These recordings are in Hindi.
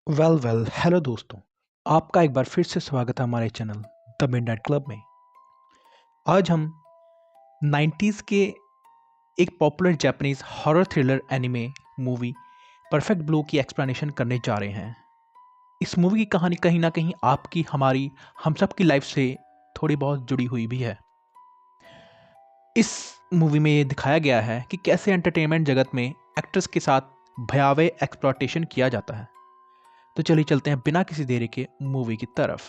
हेलो दोस्तों। आपका एक बार फिर से स्वागत है हमारे चैनल द मिडनाइट क्लब में। आज हम 90s के एक popular Japanese horror thriller anime movie perfect blue की एक्सप्लेनेशन करने जा रहे हैं। इस मूवी की कहानी कहीं ना कहीं आपकी, हमारी, हम सब की लाइफ से थोड़ी बहुत जुड़ी हुई भी है। इस मूवी में ये दिखाया गया है कि कैसे एंटरटेनमेंट जगत में एक्टर्स के साथ भयावह एक्सप्लॉयटेशन किया जाता है। तो चलिए चलते हैं बिना किसी देरी के मूवी की तरफ।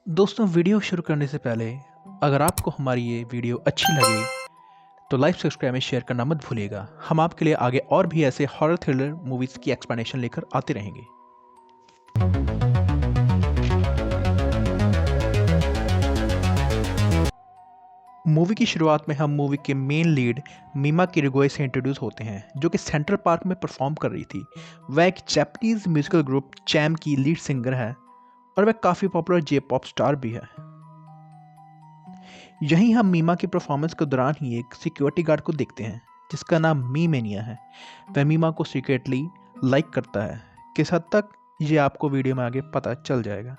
दोस्तों, वीडियो शुरू करने से पहले अगर आपको हमारी ये वीडियो अच्छी लगे तो लाइक, सब्सक्राइब और शेयर करना मत भूलिएगा। हम आपके लिए आगे और भी ऐसे हॉरर थ्रिलर मूवीज़ की एक्सप्लेनेशन लेकर आते रहेंगे। मूवी की शुरुआत में हम मूवी के मेन लीड मीमा किरिगोए से इंट्रोड्यूस होते हैं, जो कि सेंट्रल पार्क में परफॉर्म कर रही थी। वह एक जापानीज म्यूजिकल ग्रुप चैम की लीड सिंगर है और वह काफ़ी पॉपुलर जे पॉप स्टार भी है। यहीं हम मीमा की परफॉर्मेंस के दौरान ही एक सिक्योरिटी गार्ड को देखते हैं जिसका नाम मी मेनिया है। वह मीमा को सीक्रेटली लाइक करता है। किस हद तक, ये आपको वीडियो में आगे पता चल जाएगा।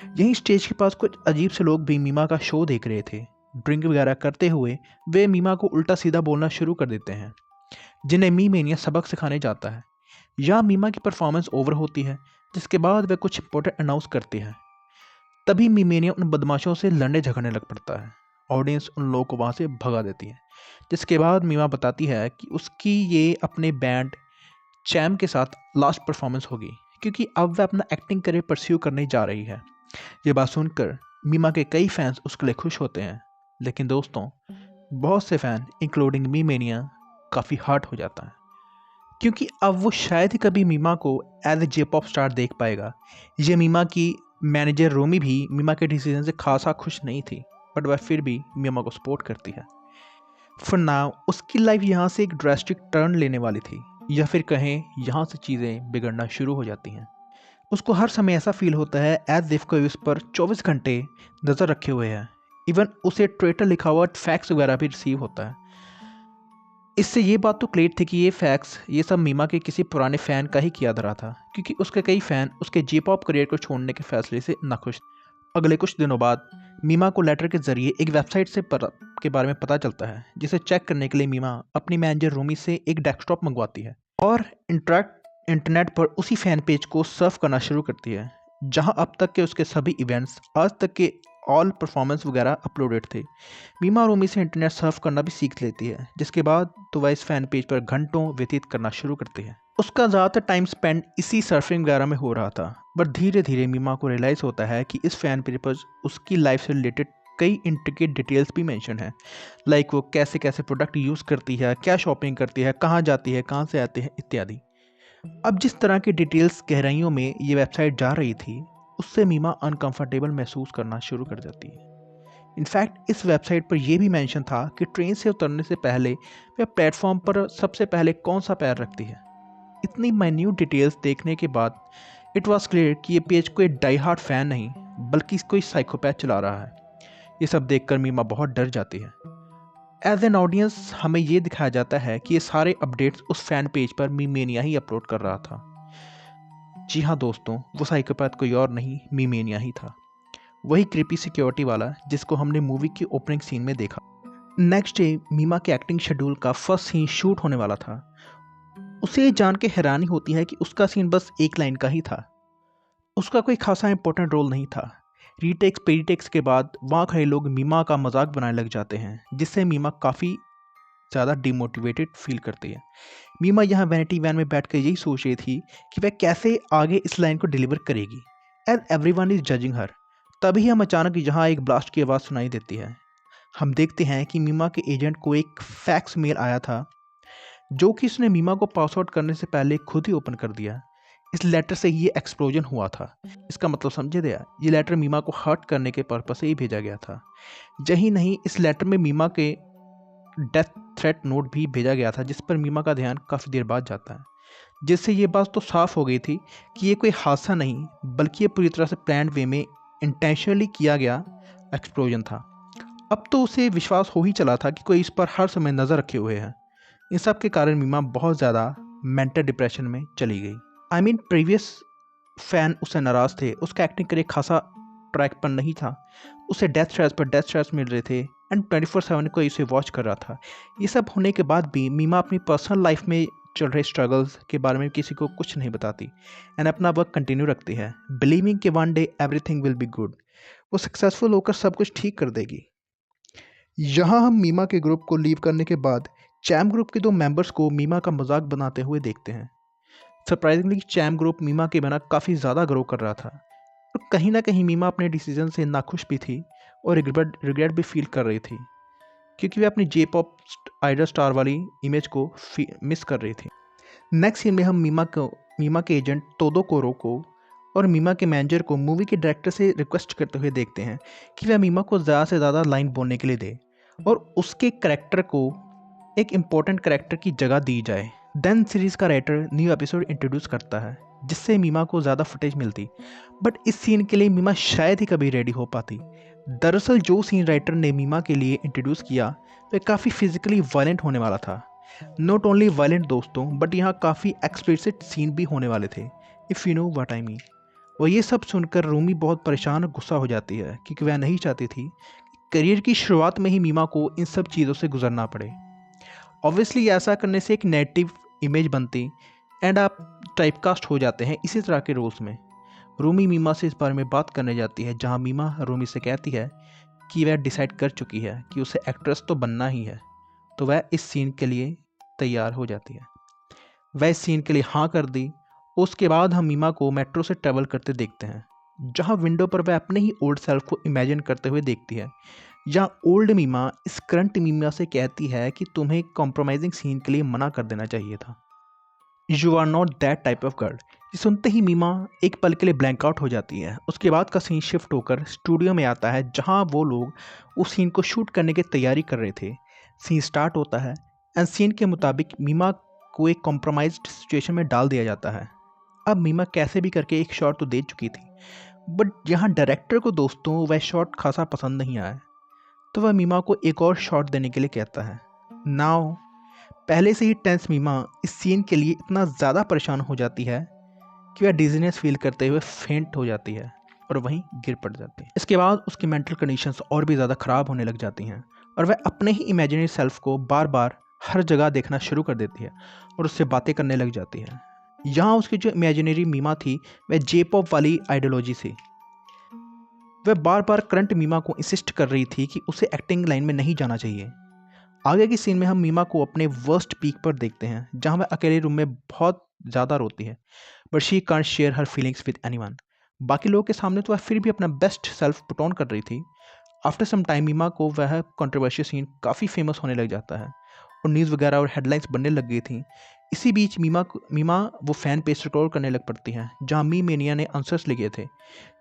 यहीं स्टेज के पास कुछ अजीब से लोग भी मीमा का शो देख रहे थे। ड्रिंक वगैरह करते हुए वे मीमा को उल्टा सीधा बोलना शुरू कर देते हैं, जिन्हें मी मेनिया सबक सिखाने जाता है। यहाँ मीमा की परफॉर्मेंस ओवर होती है, जिसके बाद वह कुछ इंपॉर्टेंट अनाउंस करती है। तभी मीमेनिया उन बदमाशों से लड़ने झगड़ने लग पड़ता है। ऑडियंस उन लोगों को वहाँ से भगा देती है, जिसके बाद मीमा बताती है कि उसकी ये अपने बैंड चैम के साथ लास्ट परफॉर्मेंस होगी, क्योंकि अब वह अपना एक्टिंग करियर परस्यू करने जा रही है। ये बात सुनकर मीमा के कई फैंस उसके लिए खुश होते हैं, लेकिन दोस्तों, बहुत से फैन इंक्लूडिंग मीमेनिया काफ़ी हर्ट हो जाता है, क्योंकि अब वो शायद ही कभी मीमा को as a J pop star देख पाएगा। ये मीमा की मैनेजर रोमी भी मीमा के डिसीजन से खासा खुश नहीं थी, बट वह फिर भी मीमा को सपोर्ट करती है। फॉर नाउ उसकी लाइफ यहाँ से एक ड्रास्टिक टर्न लेने वाली थी, या फिर कहें यहाँ से चीज़ें बिगड़ना शुरू हो जाती हैं। उसको हर समय ऐसा फील होता है एज इफ कोई उस पर 24 घंटे नज़र रखे हुए है। इवन उसे ट्विटर लिखा हुआ फैक्स वगैरह भी रिसीव होता है। इससे ये बात तो क्लियर थी कि ये सब मीमा के किसी पुराने फ़ैन का ही किया धरा था, क्योंकि उसके कई फ़ैन उसके जे पॉप करियर को छोड़ने के फैसले से नाखुश। अगले कुछ दिनों बाद मीमा को लेटर के जरिए एक वेबसाइट के बारे में पता चलता है, जिसे चेक करने के लिए मीमा अपनी मैनेजर रोमी से एक डेस्कटॉप मंगवाती है और इंटरनेट पर उसी फैन पेज को सर्फ करना शुरू करती है, जहां अब तक के उसके सभी इवेंट्स, आज तक के ऑल परफॉर्मेंस वगैरह अपलोडेड थे। मीमा रोमी से इंटरनेट सर्फ करना भी सीख लेती है, जिसके बाद तो वह इस फैन पेज पर घंटों व्यतीत करना शुरू करती है। उसका ज़्यादातर टाइम स्पेंड इसी सर्फिंग वगैरह में हो रहा था, बट धीरे धीरे मीमा को रियलाइज़ होता है कि इस फैन पेज पर उसकी लाइफ से रिलेटेड कई इंट्रिकेट डिटेल्स भी मेंशन है। लाइक वो कैसे कैसे प्रोडक्ट यूज़ करती है, क्या शॉपिंग करती है, कहाँ जाती है, कहाँ से आती है, इत्यादि। अब जिस तरह की डिटेल्स गहराइयों में ये वेबसाइट जा रही थी, उससे मीमा अनकंफर्टेबल महसूस करना शुरू कर देती है। इनफैक्ट इस वेबसाइट पर यह भी मेंशन था कि ट्रेन से उतरने से पहले वह प्लेटफॉर्म पर सबसे पहले कौन सा पैर रखती है। इतनी माइन्यूट डिटेल्स देखने के बाद इट वॉज क्लियर कि ये पेज कोई डाई हार्ड फैन नहीं, बल्कि कोई साइकोपैथ चला रहा है। ये सब देखकर मीमा बहुत डर जाती है। एज एन ऑडियंस हमें ये दिखाया जाता है कि ये सारे अपडेट्स उस फैन पेज पर मीमेनिया ही अपलोड कर रहा था। जी हाँ दोस्तों, वो साइकोपैथ कोई और नहीं, मीमेनिया ही था। वही क्रीपी सिक्योरिटी वाला जिसको हमने मूवी की ओपनिंग सीन में देखा। नेक्स्ट डे मीमा के एक्टिंग शेड्यूल का फर्स्ट सीन शूट होने वाला था। उसे ये जान के हैरानी होती है कि उसका सीन बस एक लाइन का ही था। उसका कोई खासा इंपॉर्टेंट रोल नहीं था। रीटेक्स पेरीटेक्स के बाद वहाँ खड़े लोग मीमा का मजाक बनाने लग जाते हैं, जिससे मीमा काफ़ी ज़्यादा डिमोटिवेटेड फील करती है। मीमा यहाँ वैनिटी वैन में बैठकर यही सोच रही थी कि वह कैसे आगे इस लाइन को डिलीवर करेगी, एज एवरीवन इज जजिंग हर। तभी हम अचानक यहाँ एक ब्लास्ट की आवाज़ सुनाई देती है। हम देखते हैं कि मीमा के एजेंट को एक फैक्स मेल आया था, जो कि उसने मीमा को पास आउट करने से पहले खुद ही ओपन कर दिया। इस लेटर से ये एक्सप्लोजन हुआ था। इसका मतलब समझे गया, ये लेटर मीमा को हर्ट करने के पर्पज से ही भेजा गया था। यही नहीं, इस लेटर में मीमा के डेथ थ्रेट नोट भी भेजा गया था, जिस पर मीमा का ध्यान काफ़ी देर बाद जाता है, जिससे ये बात तो साफ हो गई थी कि ये कोई हादसा नहीं, बल्कि ये पूरी तरह से प्लान्ड वे में इंटेंशनली किया गया एक्सप्लोजन था। अब तो उसे विश्वास हो ही चला था कि कोई इस पर हर समय नज़र रखे हुए है। इन सब के कारण मीमा बहुत ज़्यादा मेंटल डिप्रेशन में चली गई। प्रीवियस फ़ैन उससे नाराज़ थे, उसका एक्टिंग करियर खासा ट्रैक पर नहीं था, उसे डेथ थ्रेट्स पर डेथ थ्रेट्स मिल रहे थे एंड 24/7 कोई उसे वॉच कर रहा था। ये सब होने के बाद भी मीमा अपनी पर्सनल लाइफ में चल रहे स्ट्रगल्स के बारे में किसी को कुछ नहीं बताती एंड अपना वर्क कंटिन्यू रखती है, बिलीविंग कि one day everything will be good. वो सक्सेसफुल होकर सब कुछ ठीक कर देगी। यहाँ हम मीमा के ग्रुप को लीव करने के बाद चैम ग्रुप के 2 मेंबर्स को मीमा का मजाक बनाते हुए देखते हैं। सरप्राइजिंगली चैम ग्रुप मीमा के बिना काफ़ी ज़्यादा ग्रो कर रहा था और कहीं ना कहीं मीमा अपने डिसीजन से नाखुश भी थी और रिग्रेट भी फील कर रही थी, क्योंकि वे अपनी जे पॉप आइडल स्टार वाली इमेज को मिस कर रही थी। नेक्स्ट सीन में हम मीमा के एजेंट तोदो कोरो को और मीमा के मैनेजर को मूवी के डायरेक्टर से रिक्वेस्ट करते हुए देखते हैं कि वह मीमा को ज़्यादा से ज़्यादा लाइन बोलने के लिए दे और उसके करेक्टर को एक इम्पोर्टेंट करेक्टर की जगह दी जाए। देन सीरीज़ का राइटर न्यू एपिसोड इंट्रोड्यूस करता है जिससे मीमा को ज़्यादा फुटेज मिलती, बट इस सीन के लिए मीमा शायद ही कभी रेडी हो पाती। दरअसल जो सीन राइटर ने मीमा के लिए इंट्रोड्यूस किया वह काफ़ी फिजिकली वायलेंट होने वाला था। नॉट ओनली वायलेंट दोस्तों, बट यहाँ काफ़ी एक्सप्लिसिट सीन भी होने वाले थे, if you know what I mean. और ये सब सुनकर रूमी बहुत परेशान और गुस्सा हो जाती है क्योंकि वह नहीं चाहती थी कि करियर की शुरुआत में ही मीमा को इन सब चीज़ों से गुजरना पड़े। ऑब्वियसली ऐसा करने से एक नेगेटिव इमेज बनती एंड आप टाइपकास्ट हो जाते हैं इसी तरह के रोल्स में। रूमी मीमा से इस बारे में बात करने जाती है, जहाँ मीमा रूमी से कहती है कि वह डिसाइड कर चुकी है कि उसे एक्ट्रेस तो बनना ही है, तो वह इस सीन के लिए तैयार हो जाती है। वह इस सीन के लिए हाँ कर दी। उसके बाद हम मीमा को मेट्रो से ट्रैवल करते देखते हैं, जहाँ विंडो पर वह अपने ही ओल्ड सेल्फ को इमेजिन करते हुए देखती है, जहाँ ओल्ड मीमा इस करंट मीमा से कहती है कि तुम्हें कॉम्प्रोमाइजिंग सीन के लिए मना कर देना चाहिए था। You are not that type of girl. ये सुनते ही मीमा एक पल के लिए ब्लैंक आउट हो जाती है। उसके बाद का सीन शिफ्ट होकर स्टूडियो में आता है, जहाँ वो लोग उस सीन को शूट करने की तैयारी कर रहे थे। सीन स्टार्ट होता है एंड सीन के मुताबिक मीमा को एक कॉम्प्रोमाइज्ड सिचुएशन में डाल दिया जाता है। अब मीमा कैसे भी करके एक शॉट तो दे चुकी थी, बट यहाँ डायरेक्टर को दोस्तों वह शॉट खासा पसंद नहीं आया, तो वह मीमा को एक और शॉट देने के लिए कहता है। नाउ पहले से ही टेंस मीमा इस सीन के लिए इतना ज़्यादा परेशान हो जाती है कि वह डिजीनेस फील करते हुए फेंट हो जाती है और वहीं गिर पड़ जाती है। इसके बाद उसकी मेंटल कंडीशंस और भी ज़्यादा ख़राब होने लग जाती हैं और वह अपने ही इमेजिनरी सेल्फ को बार बार हर जगह देखना शुरू कर देती है और उससे बातें करने लग जाती है। यहाँ उसकी जो इमेजिनरी मीमा थी वह जे पॉप वाली आइडियोलॉजी से वह बार बार करंट मीमा को इंसिस्ट कर रही थी कि उसे एक्टिंग लाइन में नहीं जाना चाहिए। आगे की सीन में हम मीमा को अपने वर्स्ट पीक पर देखते हैं, जहाँ वह अकेले रूम में बहुत ज़्यादा रोती है, but she can't share her feelings with anyone. बाकी लोगों के सामने तो वह फिर भी अपना बेस्ट सेल्फ पुट ऑन कर रही थी। आफ्टर सम टाइम मीमा को वह कंट्रोवर्शियल सीन काफ़ी फेमस होने लग जाता है और न्यूज़ वगैरह और हेडलाइंस बनने लग गई थी। इसी बीच मीमा वो फैन पेज स्क्रॉल करने लग पड़ती हैं, जहाँ मी मेनिया ने आंसर्स लिखे थे,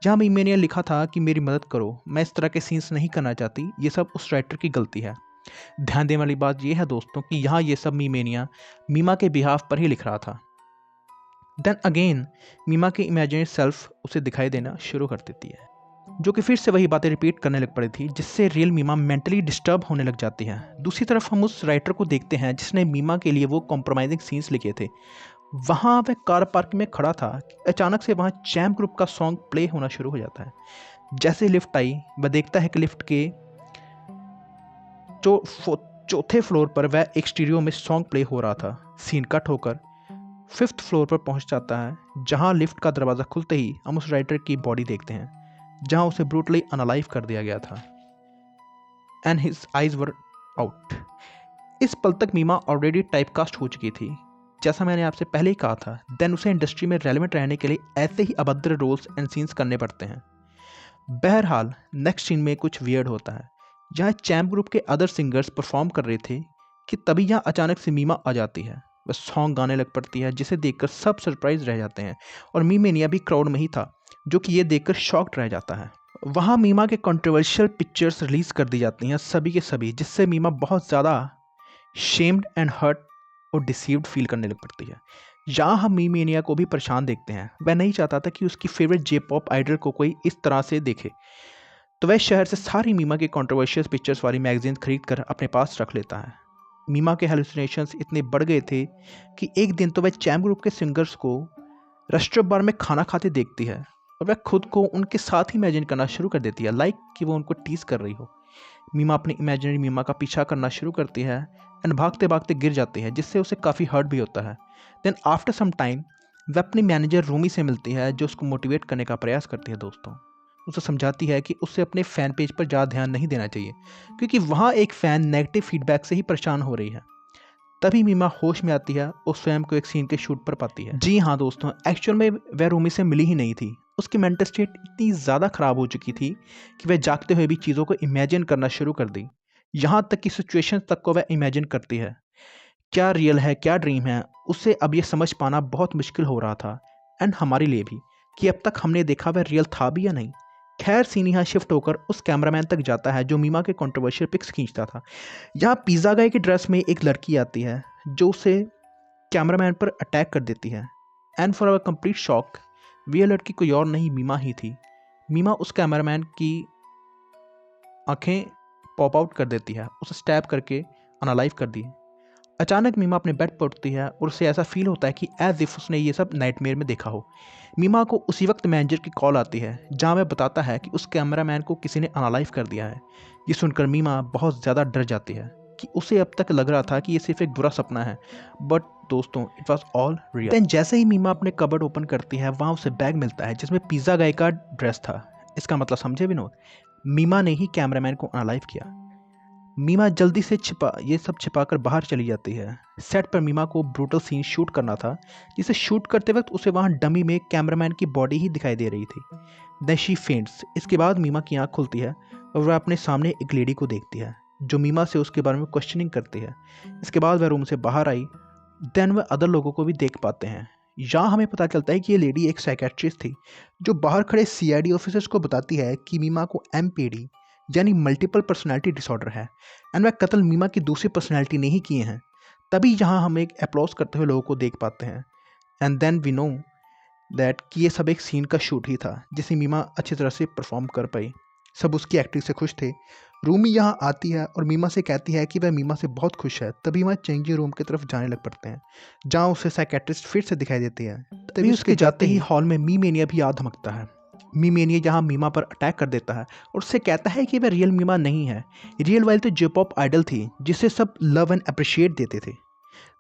जहाँ मी मेनिया लिखा था कि मेरी मदद करो, मैं इस तरह के सीन्स नहीं करना चाहती, ये सब उस राइटर की गलती है। ध्यान देने वाली बात यह है दोस्तों कि यहाँ ये सब मीमा के बिहाफ पर ही लिख रहा था। देन अगेन मीमा की इमेजिनरी सेल्फ उसे दिखाई देना शुरू कर देती है, जो कि फिर से वही बातें रिपीट करने लग पड़ी थी, जिससे रियल मीमा मेंटली डिस्टर्ब होने लग जाती है। दूसरी तरफ हम उस राइटर को देखते हैं जिसने मीमा के लिए वो कॉम्प्रोमाइजिंग सीन्स लिखे थे। वहाँ वह कार पार्क में खड़ा था, अचानक से वहाँ चैम ग्रुप का सॉन्ग प्ले होना शुरू हो जाता है। जैसे लिफ्ट आई वह देखता है कि लिफ्ट के चौथे फ्लोर पर वह एक स्टीरियो में सॉन्ग प्ले हो रहा था। सीन कट होकर 5th फ्लोर पर पहुंच जाता है, जहां लिफ्ट का दरवाज़ा खुलते ही हम उस राइटर की बॉडी देखते हैं, जहां उसे ब्रूटली अनलाइव कर दिया गया था and his eyes were out. इस पल तक मीमा ऑलरेडी टाइपकास्ट हो चुकी थी, जैसा मैंने आपसे पहले ही कहा था। देन उसे इंडस्ट्री में रेलेवेंट रहने के लिए ऐसे ही अभद्र रोल्स एंड सीन्स करने पड़ते हैं। बहरहाल नेक्स्ट सीन में कुछ वियर्ड होता है, जहाँ चैम्प ग्रुप के अदर सिंगर्स परफॉर्म कर रहे थे कि तभी यहाँ अचानक से मीमा आ जाती है। वह सॉन्ग गाने लग पड़ती है, जिसे देखकर सब सरप्राइज रह जाते हैं और मी मेनिया भी क्राउड में ही था, जो कि ये देखकर शॉक्ड रह जाता है। वहाँ मीमा के कंट्रोवर्शियल पिक्चर्स रिलीज कर दी जाती हैं सभी के सभी, जिससे मीमा बहुत ज़्यादा शेम्ड एंड हर्ट और डिसीव्ड फील करने लग पड़ती है। यहाँ हम मी मेनिया को भी परेशान देखते हैं। वह नहीं चाहता था कि उसकी फेवरेट जे पॉप आइडल को कोई इस तरह से देखे, तो वह शहर से सारी मीमा के कंट्रोवर्शियल पिक्चर्स वाली मैगजीन खरीद कर अपने पास रख लेता है। मीमा के हेलुसिनेशंस इतने बढ़ गए थे कि एक दिन तो वह चैम ग्रुप के सिंगर्स को रेस्टोरेंट बार में खाना खाते देखती है और वह खुद को उनके साथ ही इमेजिन करना शुरू कर देती है, लाइक कि वो उनको टीज कर रही हो। मीमा अपनी इमेजिनरी मीमा का पीछा करना शुरू करती है एंड भागते भागते गिर जाती है, जिससे उसे काफ़ी हर्ट भी होता है। देन आफ्टर सम टाइम वह अपनी मैनेजर रूमी से मिलती है, जो उसको मोटिवेट करने का प्रयास करती है दोस्तों। उसे समझाती है कि उससे अपने फ़ैन पेज पर ज़्यादा ध्यान नहीं देना चाहिए, क्योंकि वहाँ एक फ़ैन नेगेटिव फीडबैक से ही परेशान हो रही है। तभी मीमा होश में आती है और स्वयं को एक सीन के शूट पर पाती है। जी हाँ दोस्तों, एक्चुअल में वह रूमी से मिली ही नहीं थी। उसकी मेंटल स्टेट इतनी ज़्यादा ख़राब हो चुकी थी कि वह जागते हुए भी चीज़ों को इमेजिन करना शुरू कर दी। यहाँ तक कि सिचुएशन तक को वह इमेजिन करती है। क्या रियल है क्या ड्रीम है, उससे अब ये समझ पाना बहुत मुश्किल हो रहा था, एंड हमारे लिए भी, कि अब तक हमने देखा वह रियल था भी या नहीं। खैर सीन यहाँ शिफ्ट होकर उस कैमरामैन तक जाता है जो मीमा के कंट्रोवर्शियल पिक्स खींचता था। यहाँ पिज़्ज़ा गाय की ड्रेस में एक लड़की आती है जो उसे कैमरामैन पर अटैक कर देती है, and for our complete shock वह लड़की कोई और नहीं मीमा ही थी। मीमा उस कैमरामैन की आंखें पॉप आउट कर देती है, उसे स्टैब करके अनलाइव कर दी। अचानक मीमा अपने बेड पर उठती है और उसे ऐसा फील होता है कि एज इफ उसने ये सब नाइटमेयर में देखा हो। मीमा को उसी वक्त मैनेजर की कॉल आती है, जहाँ वह बताता है कि उस कैमरामैन को किसी ने अनलाइव कर दिया है। ये सुनकर मीमा बहुत ज़्यादा डर जाती है कि उसे अब तक लग रहा था कि ये सिर्फ एक बुरा सपना है, बट दोस्तों it was all real. Then जैसे ही मीमा अपने कबर्ड ओपन करती है, वहाँ उसे बैग मिलता है जिसमें पिज़्ज़ा गाय का ड्रेस था। इसका मतलब समझे विनोद, मीमा ने ही कैमरामैन को अनलाइव किया। मीमा जल्दी से ये सब छिपाकर बाहर चली जाती है। सेट पर मीमा को ब्रूटल सीन शूट करना था, जिसे शूट करते वक्त उसे वहाँ डमी में कैमरामैन की बॉडी ही दिखाई दे रही थी। Then she faints. इसके बाद मीमा की आँख खुलती है और वह अपने सामने एक लेडी को देखती है जो मीमा से उसके बारे में क्वेश्चनिंग करती है। इसके बाद वह रूम से बाहर आई। देन वह अदर लोगों को भी देख पाते हैं। यहाँ हमें पता चलता है कि ये लेडी एक साइकेट्रिस्ट थी जो बाहर खड़े सीआईडी ऑफिसर्स को बताती है कि मीमा को एमपीडी यानी मल्टीपल पर्सनैलिटी डिसऑर्डर है, एंड वह कत्ल मीमा की दूसरी पर्सनैलिटी ने ही किए हैं। तभी यहाँ हम एक अप्लॉज करते हुए लोगों को देख पाते हैं, and then we know that कि ये सब एक सीन का शूट ही था जिसे मीमा अच्छी तरह से परफॉर्म कर पाई। सब उसकी एक्टिंग से खुश थे। रूमी यहाँ आती है और मीमा से कहती है कि वह मीमा से बहुत खुश है। तभी वह चेंजिंग रूम की तरफ जाने लग पड़ते हैं, जहाँ उसे साइकेट्रिस्ट फिर से दिखाई देती है। तभी उसके जाते ही हॉल में मीमेनिया भी आ धमकता है। मीमेनिया जहाँ मीमा पर अटैक कर देता है और उससे कहता है कि वह रियल मीमा नहीं है। रियल वाइल तो जे-पॉप आइडल थी जिसे सब लव एंड अप्रिशिएट देते थे।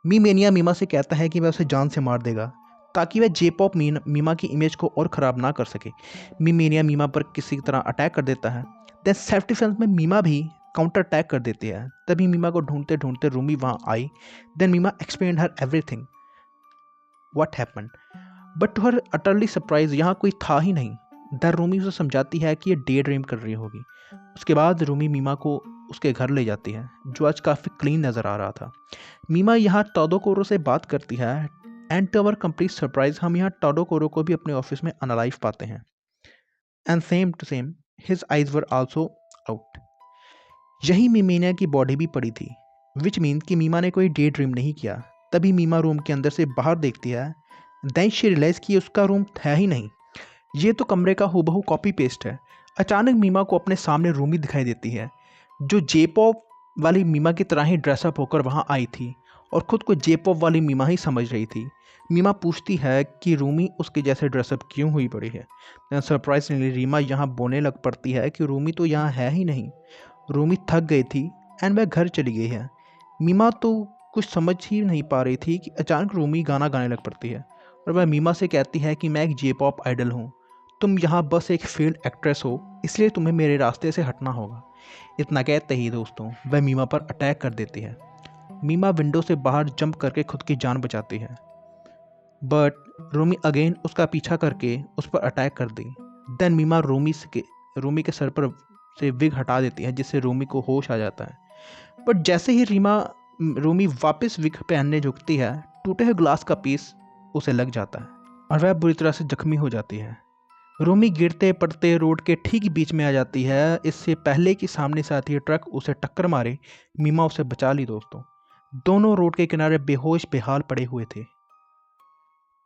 मीमेनिया मीमा से कहता है कि वह उसे जान से मार देगा ताकि वह जे-पॉप मीमा की इमेज को और ख़राब ना कर सके। मीमेनिया मीमा पर किसी तरह अटैक कर देता है। देन सेल्फ डिफेंस में मीमा भी काउंटर अटैक कर देती है। तभी मीमा को ढूंढते ढूंढते रूमी वहाँ आई। Then Mima explained her everything what happened, but to her utterly surprise यहाँ कोई था ही नहीं। द रूमी उसे समझाती है कि ये डे ड्रीम कर रही होगी। उसके बाद रूमी मीमा को उसके घर ले जाती है, जो आज काफ़ी क्लीन नज़र आ रहा था। मीमा यहाँ टोडोकोरो से बात करती है, and to our complete surprise हम यहाँ टोडोकोरो को भी अपने ऑफिस में अनलाइव पाते हैं। And same to same his eyes were also out. यही मीमेनिया की बॉडी भी पड़ी थी, विच मीन कि मीमा ने कोई डे ड्रीम नहीं किया। तभी मीमा रूम के अंदर से बाहर देखती है। देन शी रियलाइज कि उसका रूम था ही नहीं, ये तो कमरे का हूबहू कॉपी पेस्ट है। अचानक मीमा को अपने सामने रूमी दिखाई देती है, जो जे-पॉप वाली मीमा की तरह ही ड्रेसअप होकर वहाँ आई थी और ख़ुद को जे-पॉप वाली मीमा ही समझ रही थी। मीमा पूछती है कि रूमी उसके जैसे ड्रेसअप क्यों हुई पड़ी है। सरप्राइजली रीमा यहाँ बोलने लग पड़ती है कि रूमी तो यहाँ है ही नहीं। रूमी थक गई थी एंड वह घर चली गई है। मीमा तो कुछ समझ ही नहीं पा रही थी कि अचानक रूमी गाना गाने लग पड़ती है और वह मीमा से कहती है कि मैं एक जे-पॉप आइडल हूँ, तुम यहाँ बस एक फील्ड एक्ट्रेस हो, इसलिए तुम्हें मेरे रास्ते से हटना होगा। इतना कहते ही दोस्तों वह मीमा पर अटैक कर देती है। मीमा विंडो से बाहर जंप करके खुद की जान बचाती है, बट रूमी अगेन उसका पीछा करके उस पर अटैक कर दी। देन मीमा रूमी के सर पर से विग हटा देती है, जिससे रूमी को होश आ जाता है। बट जैसे ही रूमी वापस विग पहनने झुकती है, टूटे हुए ग्लास का पीस उसे लग जाता है और वह बुरी तरह से जख्मी हो जाती है। रूमी गिरते पड़ते रोड के ठीक बीच में आ जाती है। इससे पहले कि सामने से आती है ट्रक उसे टक्कर मारे, मीमा उसे बचा ली दोस्तों। दोनों रोड के किनारे बेहोश बेहाल पड़े हुए थे।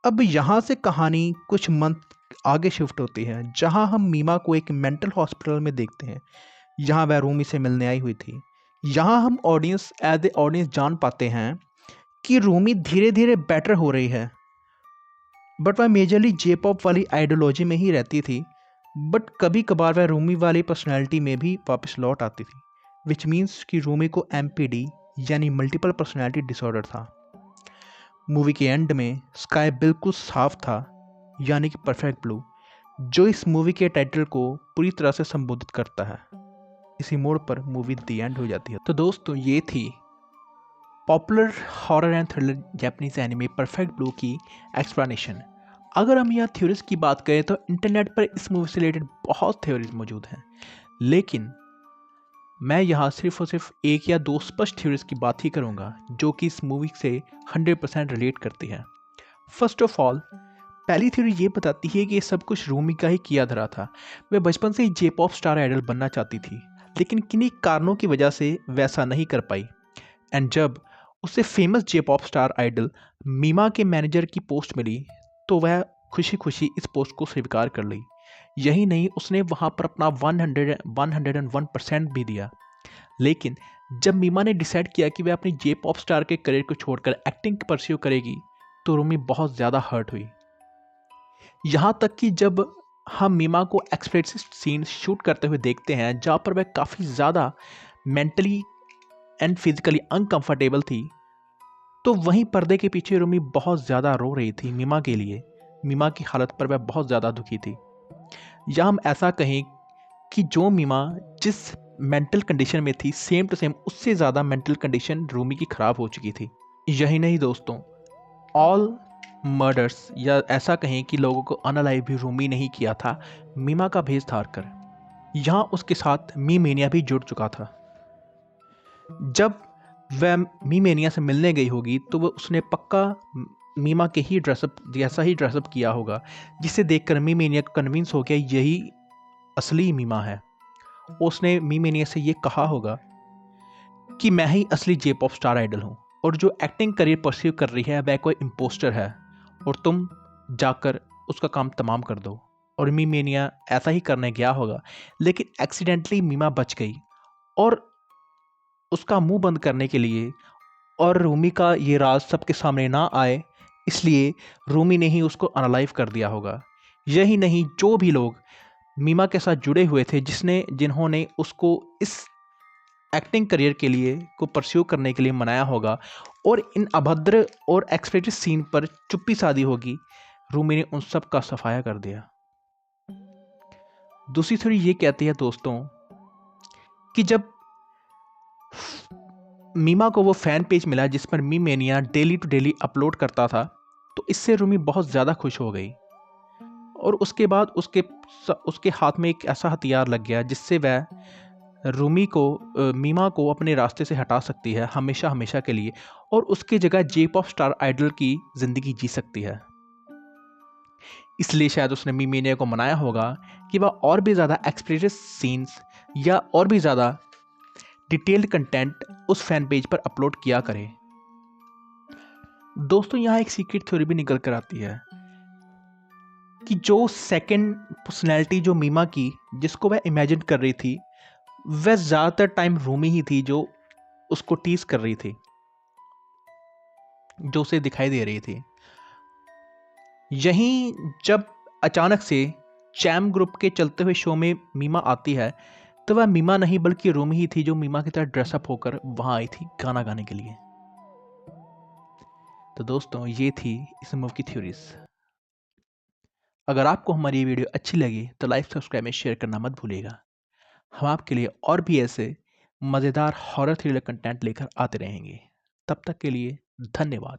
अब यहाँ से कहानी कुछ मंथ आगे शिफ्ट होती है, जहाँ हम मीमा को एक मेंटल हॉस्पिटल में देखते हैं। यहाँ वह रूमी से मिलने आई हुई थी। यहाँ हम एज ए ऑडियंस जान पाते हैं कि रूमी धीरे धीरे बेटर हो रही है, बट वह मेजरली जे पॉप वाली आइडियोलॉजी में ही रहती थी, बट कभी कभार वह रूमी वाली पर्सनैलिटी में भी वापस लौट आती थी, विच मीन्स कि रूमी को MPD यानी मल्टीपल पर्सनैलिटी डिसऑर्डर था। मूवी के एंड में स्काई बिल्कुल साफ था, यानी कि परफेक्ट ब्लू, जो इस मूवी के टाइटल को पूरी तरह से संबोधित करता है। इसी मोड़ पर मूवी दी एंड हो जाती है। तो दोस्तों, ये थी popular horror and thriller Japanese anime perfect blue की एक्सप्लेनेशन। अगर हम यहाँ थ्योरीज की बात करें तो इंटरनेट पर इस मूवी से रिलेटेड बहुत थ्योरीज मौजूद हैं, लेकिन मैं यहाँ सिर्फ और सिर्फ एक या दो स्पष्ट थ्योरीज की बात ही करूँगा जो कि इस मूवी से 100% रिलेट करती है। फर्स्ट ऑफ ऑल, पहली थ्योरी ये बताती है कि ये सब कुछ रूमी का ही किया धरा था। वह बचपन से ही जे पॉप स्टार आइडल बनना चाहती थी, लेकिन किन्हीं कारणों की वजह से वैसा नहीं कर पाई। एंड जब उसे famous J pop star idol Mima के मैनेजर की पोस्ट मिली तो वह खुशी खुशी इस पोस्ट को स्वीकार कर ली। यही नहीं, उसने वहाँ पर अपना 101% भी दिया। लेकिन जब मीमा ने डिसाइड किया कि वह अपनी जे पॉप स्टार के करियर को छोड़कर एक्टिंग परस्यू करेगी तो रूमी बहुत ज़्यादा हर्ट हुई। यहाँ तक कि जब हम मीमा को एक्सप्रेसिव सीन शूट करते हुए देखते हैं जहाँ पर वह काफ़ी ज़्यादा मेंटली एंड फिजिकली अनकंफर्टेबल थी, तो वहीं पर्दे के पीछे रूमी बहुत ज़्यादा रो रही थी मीमा के लिए। मीमा की हालत पर वह बहुत ज़्यादा दुखी थी। या हम ऐसा कहें कि जो मीमा जिस मेंटल कंडीशन में थी, सेम टू सेम उससे ज़्यादा मेंटल कंडीशन रूमी की ख़राब हो चुकी थी। यही नहीं दोस्तों, ऑल मर्डर्स या ऐसा कहें कि लोगों को अनअलाइव भी रूमी नहीं किया था मीमा का भेष धार कर। यहाँ उसके साथ मीमेनिया भी जुड़ चुका था। जब वह मीमेनिया से मिलने गई होगी तो वह उसने पक्का मीमा के ही ड्रेसअप जैसा ही ड्रेसअप किया होगा, जिसे देखकर मीमेनिया को कन्विंस हो गया यही असली मीमा है। उसने मीमेनिया से ये कहा होगा कि मैं ही असली जे पॉप स्टार आइडल हूँ और जो एक्टिंग करियर परस्यू कर रही है वह कोई इम्पोस्टर है और तुम जाकर उसका काम तमाम कर दो। और मीमेनिया ऐसा ही करने गया होगा, लेकिन एक्सीडेंटली मीमा बच गई और उसका मुंह बंद करने के लिए और रूमी का ये राज सबके सामने ना आए, इसलिए रूमी ने ही उसको अनलाइव कर दिया होगा। यही नहीं, जो भी लोग मीमा के साथ जुड़े हुए थे जिन्होंने उसको इस एक्टिंग करियर के लिए को परस्यू करने के लिए मनाया होगा और इन अभद्र और एक्सप्रेसिव सीन पर चुप्पी साधी होगी, रूमी ने उन सब का सफाया कर दिया। दूसरी थ्योरी ये कहती है दोस्तों कि जब मीमा को वो फैन पेज मिला जिस पर मीमेनिया डेली टू डेली अपलोड करता था, तो इससे रूमी बहुत ज़्यादा खुश हो गई और उसके बाद उसके हाथ में एक ऐसा हथियार लग गया जिससे वह मीमा को अपने रास्ते से हटा सकती है हमेशा हमेशा के लिए और उसकी जगह जे पॉप स्टार आइडल की ज़िंदगी जी सकती है। इसलिए शायद उसने मीमेनिया को मनाया होगा कि वह और भी ज़्यादा एक्सप्रेसिव सीन्स या और भी ज़्यादा डिटेल्ड कंटेंट उस फैन पेज पर अपलोड किया करे। दोस्तों, यहाँ एक सीक्रेट थ्योरी भी निकल कर आती है कि जो सेकंड पर्सनैलिटी जो मीमा की जिसको वह इमेजिन कर रही थी, वह ज़्यादातर टाइम रूमी ही थी जो उसको टीज कर रही थी, जो उसे दिखाई दे रही थी। यहीं जब अचानक से चैम ग्रुप के चलते हुए शो में मीमा आती है तो वह मीमा नहीं बल्कि रूमी ही थी जो मीमा की तरह ड्रेसअप होकर वहां आई थी गाना गाने के लिए। तो दोस्तों, ये थी इस मूवी की थ्योरीज। अगर आपको हमारी ये वीडियो अच्छी लगी तो लाइक, सब्सक्राइब में शेयर करना मत भूलिएगा। हम आपके लिए और भी ऐसे मज़ेदार हॉरर थ्रिलर कंटेंट लेकर आते रहेंगे। तब तक के लिए धन्यवाद।